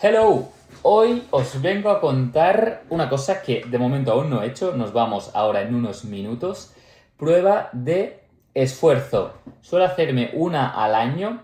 Hello, hoy os vengo a contar una cosa que de momento aún no he hecho, nos vamos ahora en unos minutos. Prueba de esfuerzo. Suelo hacerme una al año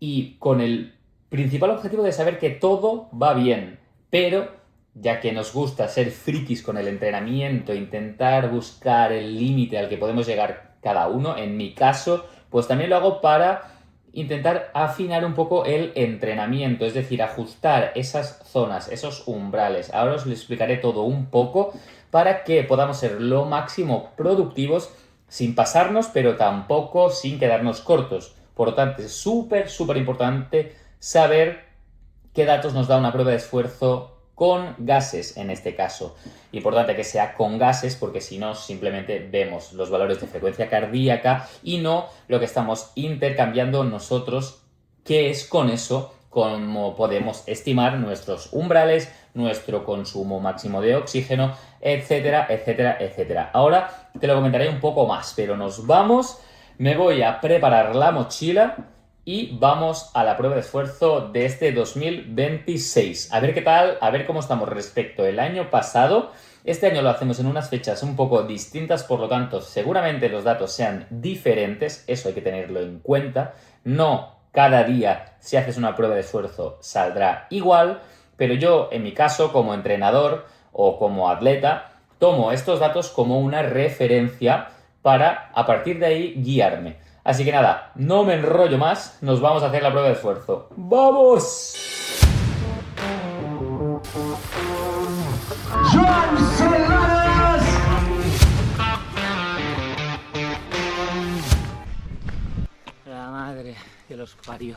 y con el principal objetivo de saber que todo va bien, pero ya que nos gusta ser frikis con el entrenamiento, intentar buscar el límite al que podemos llegar cada uno, en mi caso, pues también lo hago para intentar afinar un poco el entrenamiento, es decir, ajustar esas zonas, esos umbrales. Ahora os lo explicaré todo un poco para que podamos ser lo máximo productivos sin pasarnos, pero tampoco sin quedarnos cortos. Por lo tanto, es súper importante saber qué datos nos da una prueba de esfuerzo con gases en este caso. Importante que sea con gases porque si no simplemente vemos los valores de frecuencia cardíaca y no lo que estamos intercambiando nosotros, que es con eso como podemos estimar nuestros umbrales, nuestro consumo máximo de oxígeno, etcétera, etcétera, etcétera. Ahora te lo comentaré un poco más, pero nos vamos, me voy a preparar la mochila y vamos a la prueba de esfuerzo de este 2026. A ver qué tal, a ver cómo estamos respecto al año pasado. Este año lo hacemos en unas fechas un poco distintas, por lo tanto, seguramente los datos sean diferentes, eso hay que tenerlo en cuenta. No cada día, si haces una prueba de esfuerzo, saldrá igual, pero yo, en mi caso, como entrenador o como atleta, tomo estos datos como una referencia para, a partir de ahí, guiarme. Así que nada, no me enrollo más, nos vamos a hacer la prueba de esfuerzo. ¡Vamos! Joan Solanas. La madre que los parió.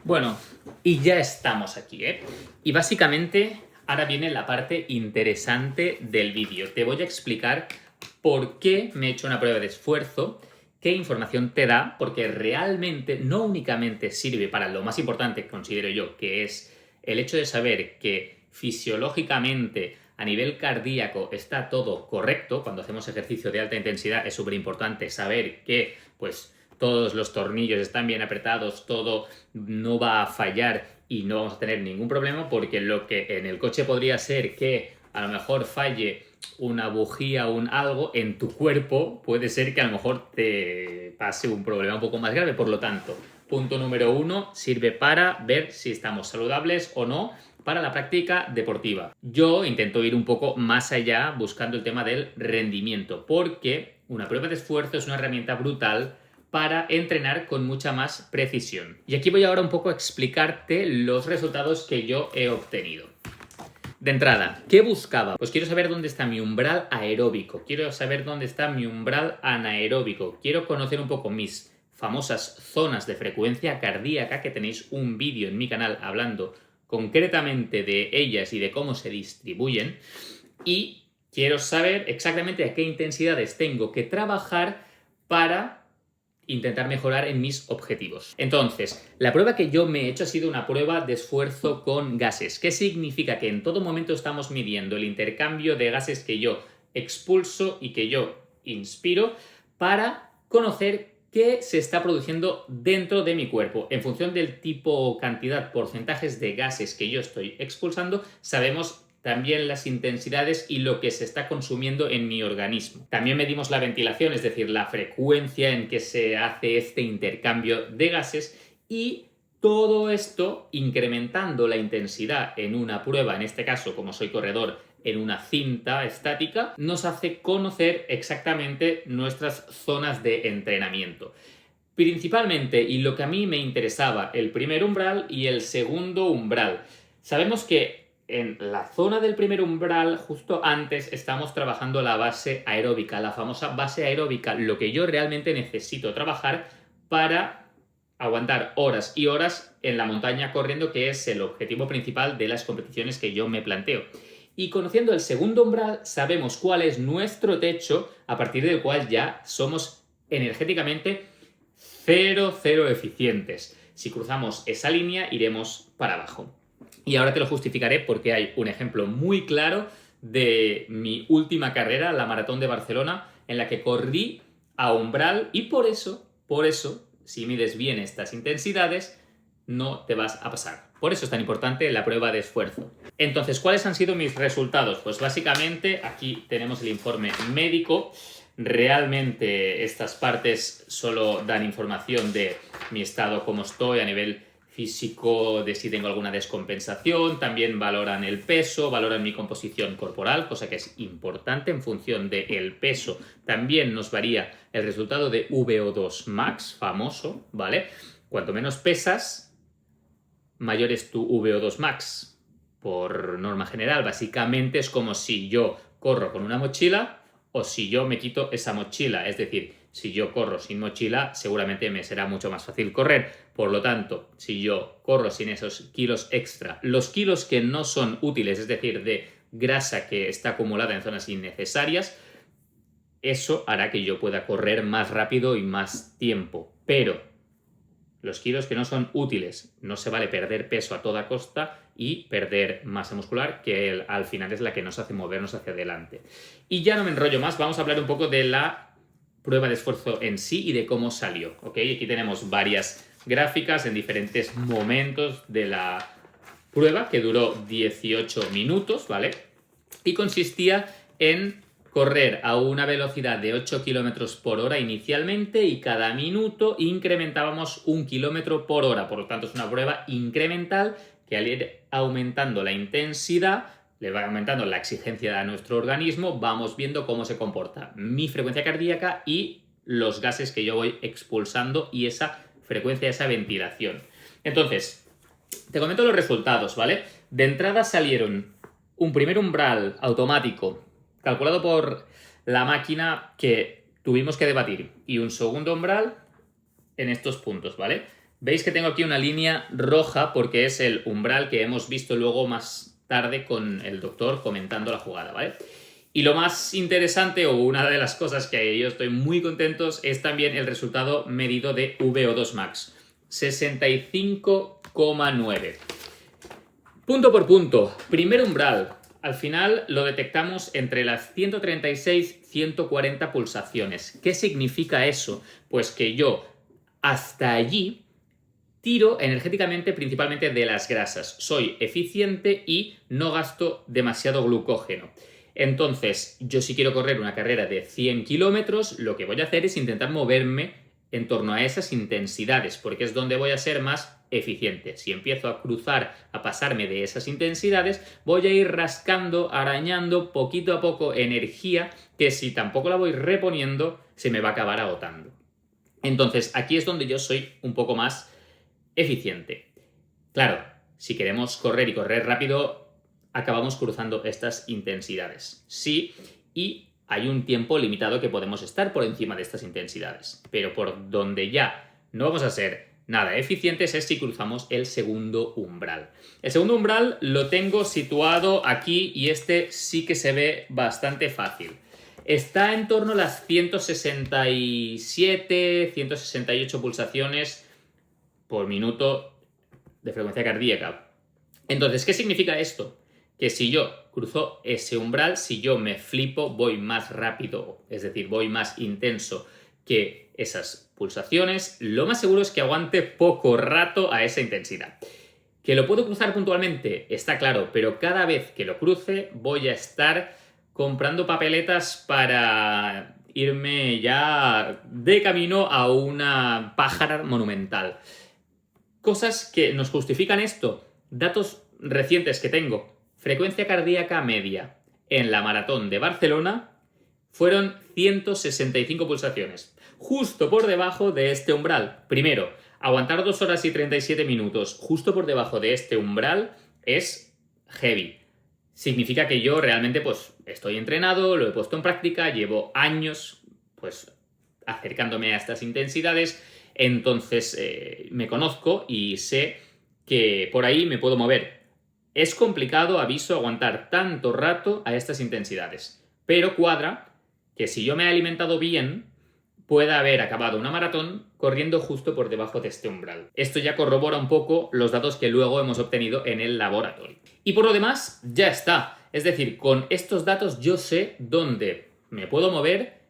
Bueno, y ya estamos aquí, ¿eh? Y básicamente ahora viene la parte interesante del vídeo. Te voy a explicar por qué me he hecho una prueba de esfuerzo, qué información te da, porque realmente no únicamente sirve para lo más importante que considero yo, que es el hecho de saber que fisiológicamente a nivel cardíaco está todo correcto. Cuando hacemos ejercicio de alta intensidad es súper importante saber que, pues, todos los tornillos están bien apretados, todo no va a fallar y no vamos a tener ningún problema, porque lo que en el coche podría ser que a lo mejor falle una bujía o un algo, en tu cuerpo puede ser que a lo mejor te pase un problema un poco más grave. Por lo tanto, punto número 1, sirve para ver si estamos saludables o no para la práctica deportiva. Yo intento ir un poco más allá buscando el tema del rendimiento, porque una prueba de esfuerzo es una herramienta brutal para entrenar con mucha más precisión. Y aquí voy ahora un poco a explicarte los resultados que yo he obtenido. De entrada, ¿qué buscaba? Pues quiero saber dónde está mi umbral aeróbico, quiero saber dónde está mi umbral anaeróbico, quiero conocer un poco mis famosas zonas de frecuencia cardíaca, que tenéis un vídeo en mi canal hablando concretamente de ellas y de cómo se distribuyen, y quiero saber exactamente a qué intensidades tengo que trabajar para intentar mejorar en mis objetivos. Entonces, la prueba que yo me he hecho ha sido una prueba de esfuerzo con gases. ¿Qué significa? Que en todo momento estamos midiendo el intercambio de gases que yo expulso y que yo inspiro para conocer qué se está produciendo dentro de mi cuerpo. En función del tipo, cantidad, porcentajes de gases que yo estoy expulsando, sabemos también las intensidades y lo que se está consumiendo en mi organismo. También medimos la ventilación, es decir, la frecuencia en que se hace este intercambio de gases, y todo esto incrementando la intensidad en una prueba, en este caso, como soy corredor, en una cinta estática, nos hace conocer exactamente nuestras zonas de entrenamiento. Principalmente, y lo que a mí me interesaba, el primer umbral y el segundo umbral. Sabemos que en la zona del primer umbral, justo antes, estamos trabajando la base aeróbica, la famosa base aeróbica, lo que yo realmente necesito trabajar para aguantar horas y horas en la montaña corriendo, que es el objetivo principal de las competiciones que yo me planteo. Y conociendo el segundo umbral, sabemos cuál es nuestro techo, a partir del cual ya somos energéticamente cero eficientes. Si cruzamos esa línea, iremos para abajo. Y ahora te lo justificaré porque hay un ejemplo muy claro de mi última carrera, la Maratón de Barcelona, en la que corrí a umbral, y por eso, si mides bien estas intensidades, no te vas a pasar. Por eso es tan importante la prueba de esfuerzo. Entonces, ¿cuáles han sido mis resultados? Pues básicamente aquí tenemos el informe médico. Realmente estas partes solo dan información de mi estado, cómo estoy a nivel físico, de si tengo alguna descompensación. También valoran el peso, valoran mi composición corporal, cosa que es importante. En función del peso también nos varía el resultado de VO2 max, famoso, ¿vale? Cuanto menos pesas, mayor es tu VO2 max. Por norma general, básicamente es como si yo corro con una mochila o si yo me quito esa mochila. Es decir, si yo corro sin mochila, seguramente me será mucho más fácil correr. Por lo tanto, si yo corro sin esos kilos extra, los kilos que no son útiles, es decir, de grasa que está acumulada en zonas innecesarias, eso hará que yo pueda correr más rápido y más tiempo. Pero los kilos que no son útiles, no se vale perder peso a toda costa y perder masa muscular, que al final es la que nos hace movernos hacia adelante. Y ya no me enrollo más, vamos a hablar un poco de la prueba de esfuerzo en sí y de cómo salió, ¿ok? Aquí tenemos varias gráficas en diferentes momentos de la prueba, que duró 18 minutos, ¿vale? Y consistía en correr a una velocidad de 8 km por hora inicialmente, y cada minuto incrementábamos 1 km por hora. Por lo tanto, es una prueba incremental que, al ir aumentando la intensidad, le va aumentando la exigencia a nuestro organismo, vamos viendo cómo se comporta mi frecuencia cardíaca y los gases que yo voy expulsando y esa frecuencia, esa ventilación. Entonces, te comento los resultados, ¿vale? De entrada salieron un primer umbral automático calculado por la máquina que tuvimos que debatir, y un segundo umbral en estos puntos, ¿vale? Veis que tengo aquí una línea roja porque es el umbral que hemos visto luego más tarde con el doctor comentando la jugada, ¿vale? Y lo más interesante, o una de las cosas que yo estoy muy contentos, es también el resultado medido de VO2 max, 65,9. Punto por punto, primer umbral. Al final lo detectamos entre las 136 y 140 pulsaciones. ¿Qué significa eso? Pues que yo hasta allí tiro energéticamente principalmente de las grasas. Soy eficiente y no gasto demasiado glucógeno. Entonces, yo si quiero correr una carrera de 100 kilómetros, lo que voy a hacer es intentar moverme en torno a esas intensidades, porque es donde voy a ser más eficiente. Si empiezo a cruzar, a pasarme de esas intensidades, voy a ir rascando, arañando poquito a poco energía que, si tampoco la voy reponiendo, se me va a acabar agotando. Entonces, aquí es donde yo soy un poco más eficiente. Claro, si queremos correr y correr rápido, acabamos cruzando estas intensidades. Sí, y hay un tiempo limitado que podemos estar por encima de estas intensidades. Pero por donde ya no vamos a ser nada eficientes es si cruzamos el segundo umbral. El segundo umbral lo tengo situado aquí, y este sí que se ve bastante fácil. Está en torno a las 167, 168 pulsaciones por minuto de frecuencia cardíaca. Entonces, ¿qué significa esto? Que si yo cruzo ese umbral, si yo me flipo, voy más rápido, es decir, voy más intenso que esas pulsaciones, lo más seguro es que aguante poco rato a esa intensidad. ¿Que lo puedo cruzar puntualmente? Está claro, pero cada vez que lo cruce voy a estar comprando papeletas para irme ya de camino a una pájara monumental. Cosas que nos justifican esto. Datos recientes que tengo. Frecuencia cardíaca media en la maratón de Barcelona fueron 165 pulsaciones. Justo por debajo de este umbral. Primero, aguantar 2 horas y 37 minutos justo por debajo de este umbral es heavy. Significa que yo realmente pues estoy entrenado, lo he puesto en práctica, llevo años pues acercándome a estas intensidades, entonces me conozco y sé que por ahí me puedo mover. Es complicado, aviso, aguantar tanto rato a estas intensidades, pero cuadra que si yo me he alimentado bien, pueda haber acabado una maratón corriendo justo por debajo de este umbral. Esto ya corrobora un poco los datos que luego hemos obtenido en el laboratorio. Y por lo demás, ya está. Es decir, con estos datos yo sé dónde me puedo mover,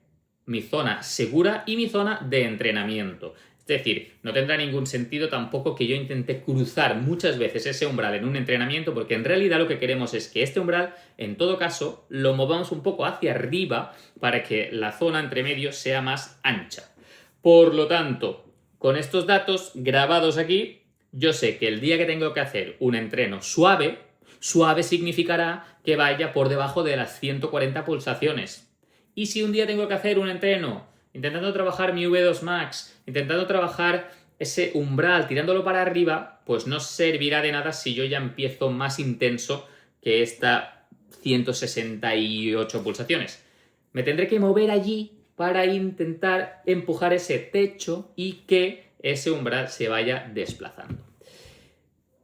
mi zona segura y mi zona de entrenamiento. Es decir, no tendrá ningún sentido tampoco que yo intente cruzar muchas veces ese umbral en un entrenamiento, porque en realidad lo que queremos es que este umbral, en todo caso, lo movamos un poco hacia arriba para que la zona entre medio sea más ancha. Por lo tanto, con estos datos grabados aquí, yo sé que el día que tengo que hacer un entreno suave, suave significará que vaya por debajo de las 140 pulsaciones. Y si un día tengo que hacer un entreno intentando trabajar mi V2 Max, intentando trabajar ese umbral, tirándolo para arriba, pues no servirá de nada si yo ya empiezo más intenso que esta 168 pulsaciones. Me tendré que mover allí para intentar empujar ese techo y que ese umbral se vaya desplazando.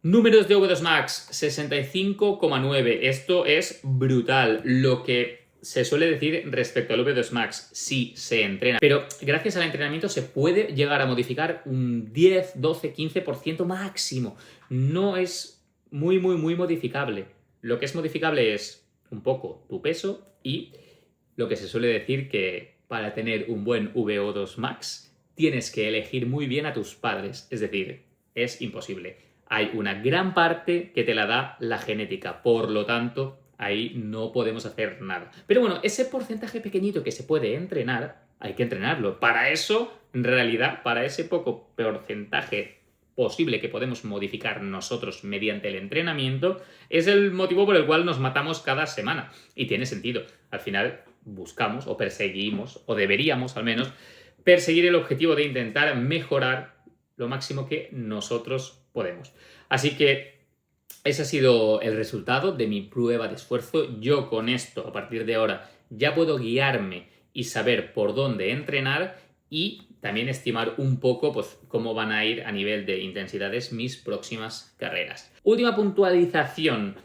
Números de V2 Max, 65,9. Esto es brutal. Lo que se suele decir respecto al V2 Max, sí se entrena, pero gracias al entrenamiento se puede llegar a modificar un 10, 12, 15% máximo. No es muy modificable. Lo que es modificable es un poco tu peso y lo que se suele decir que para tener un buen VO2 Max tienes que elegir muy bien a tus padres. Es decir, es imposible. Hay una gran parte que te la da la genética, por lo tanto ahí no podemos hacer nada. Pero bueno, ese porcentaje pequeñito que se puede entrenar, hay que entrenarlo. Para eso, en realidad, para ese poco porcentaje posible que podemos modificar nosotros mediante el entrenamiento, es el motivo por el cual nos matamos cada semana. Y tiene sentido. Al final buscamos o perseguimos, o deberíamos al menos, perseguir el objetivo de intentar mejorar lo máximo que nosotros podemos. Así que ese ha sido el resultado de mi prueba de esfuerzo. Yo con esto, a partir de ahora, ya puedo guiarme y saber por dónde entrenar y también estimar un poco pues, cómo van a ir a nivel de intensidades mis próximas carreras. Última puntualización.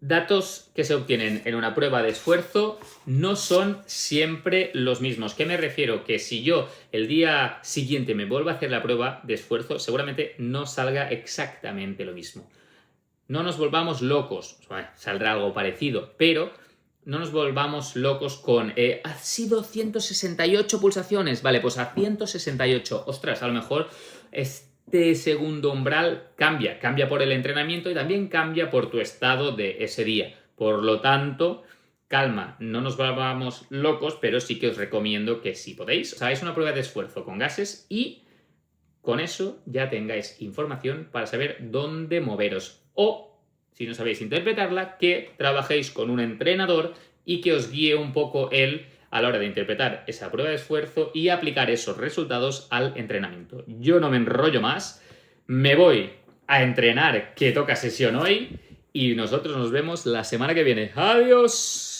Datos que se obtienen en una prueba de esfuerzo no son siempre los mismos. ¿Qué me refiero? Que si yo el día siguiente me vuelvo a hacer la prueba de esfuerzo, seguramente no salga exactamente lo mismo. No nos volvamos locos, saldrá algo parecido, pero no nos volvamos locos con ha sido 168 pulsaciones, vale, pues a 168, ostras, a lo mejor este segundo umbral cambia por el entrenamiento y también cambia por tu estado de ese día. Por lo tanto, calma, no nos volvamos locos, pero sí que os recomiendo que si podéis, os hagáis una prueba de esfuerzo con gases y con eso ya tengáis información para saber dónde moveros. O, si no sabéis interpretarla, que trabajéis con un entrenador y que os guíe un poco él a la hora de interpretar esa prueba de esfuerzo y aplicar esos resultados al entrenamiento. Yo no me enrollo más, me voy a entrenar, que toca sesión hoy, y nosotros nos vemos la semana que viene. ¡Adiós!